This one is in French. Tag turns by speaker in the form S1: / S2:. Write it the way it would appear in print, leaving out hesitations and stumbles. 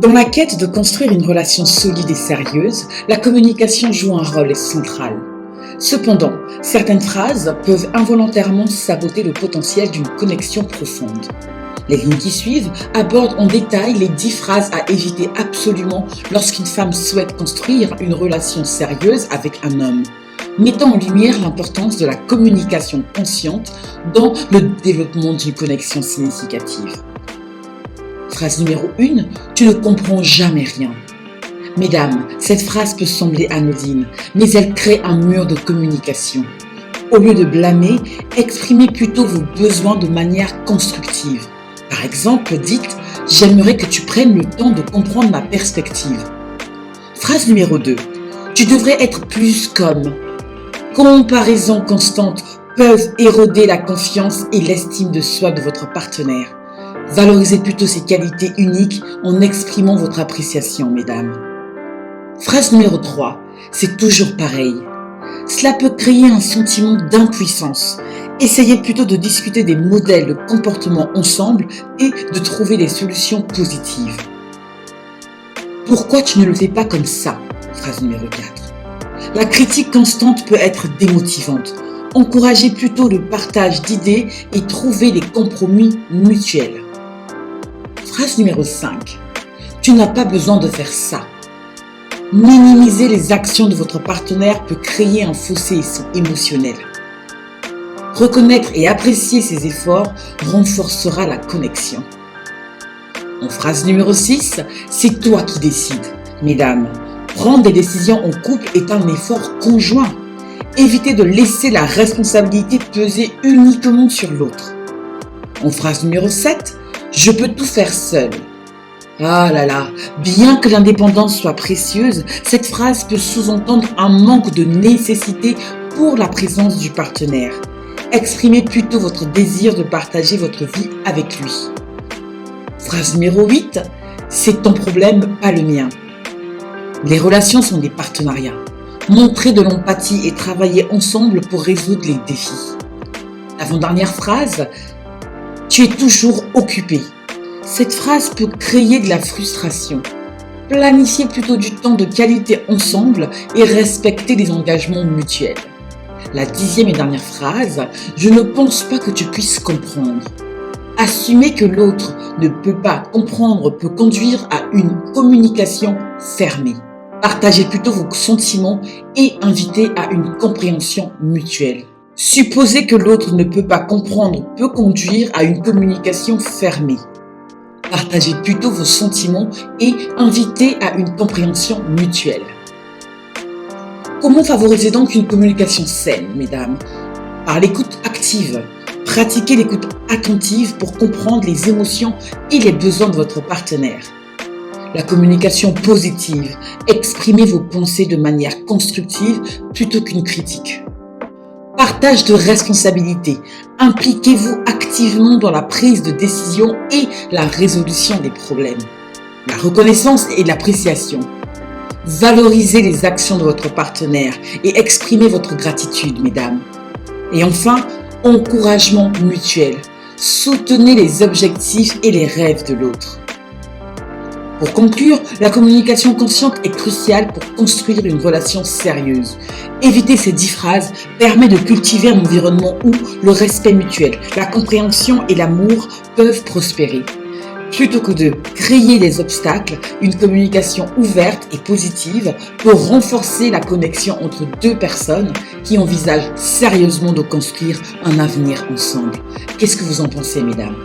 S1: Dans la quête de construire une relation solide et sérieuse, la communication joue un rôle central. Cependant, certaines phrases peuvent involontairement saboter le potentiel d'une connexion profonde. Les lignes qui suivent abordent en détail les 10 phrases à éviter absolument lorsqu'une femme souhaite construire une relation sérieuse avec un homme, mettant en lumière l'importance de la communication consciente dans le développement d'une connexion significative. Phrase numéro 1, tu ne comprends jamais rien. Mesdames, cette phrase peut sembler anodine, mais elle crée un mur de communication. Au lieu de blâmer, exprimez plutôt vos besoins de manière constructive. Par exemple, dites « J'aimerais que tu prennes le temps de comprendre ma perspective ». Phrase numéro 2, tu devrais être plus comme. Comparaisons constantes peuvent éroder la confiance et l'estime de soi de votre partenaire. Valorisez plutôt ses qualités uniques en exprimant votre appréciation, mesdames. Phrase numéro 3, c'est toujours pareil. Cela peut créer un sentiment d'impuissance. Essayez plutôt de discuter des modèles de comportement ensemble et de trouver des solutions positives. Pourquoi tu ne le fais pas comme ça? Phrase numéro 4. La critique constante peut être démotivante. Encouragez plutôt le partage d'idées et trouvez des compromis mutuels. Phrase numéro 5. Tu n'as pas besoin de faire ça. Minimiser les actions de votre partenaire peut créer un fossé émotionnel. Reconnaître et apprécier ses efforts renforcera la connexion. En phrase numéro 6, c'est toi qui décides. Mesdames, prendre des décisions en couple est un effort conjoint. Évitez de laisser la responsabilité peser uniquement sur l'autre. En phrase numéro 7, je peux tout faire seul. Ah là là, bien que l'indépendance soit précieuse, cette phrase peut sous-entendre un manque de nécessité pour la présence du partenaire. Exprimez plutôt votre désir de partager votre vie avec lui. Phrase numéro 8, c'est ton problème, pas le mien. Les relations sont des partenariats. Montrez de l'empathie et travaillez ensemble pour résoudre les défis. L'avant-dernière phrase, tu es toujours occupé. Cette phrase peut créer de la frustration. Planifiez plutôt du temps de qualité ensemble et respectez les engagements mutuels. La 10e et dernière phrase, je ne pense pas que tu puisses comprendre. Assumer que l'autre ne peut pas comprendre peut conduire à une communication fermée. Partagez plutôt vos sentiments et invitez à une compréhension mutuelle. Supposer que l'autre ne peut pas comprendre peut conduire à une communication fermée. Partagez plutôt vos sentiments et invitez à une compréhension mutuelle. Comment favoriser donc une communication saine, mesdames? Par l'écoute active. Pratiquez l'écoute attentive pour comprendre les émotions et les besoins de votre partenaire. La communication positive. Exprimez vos pensées de manière constructive plutôt qu'une critique. Partage de responsabilités. Impliquez-vous activement dans la prise de décision et la résolution des problèmes. La reconnaissance et l'appréciation. Valorisez les actions de votre partenaire et exprimez votre gratitude, mesdames. Et enfin, encouragement mutuel. Soutenez les objectifs et les rêves de l'autre. Pour conclure, la communication consciente est cruciale pour construire une relation sérieuse. Éviter ces 10 phrases permet de cultiver un environnement où le respect mutuel, la compréhension et l'amour peuvent prospérer. Plutôt que de créer des obstacles, une communication ouverte et positive peut renforcer la connexion entre deux personnes qui envisagent sérieusement de construire un avenir ensemble. Qu'est-ce que vous en pensez, mesdames ?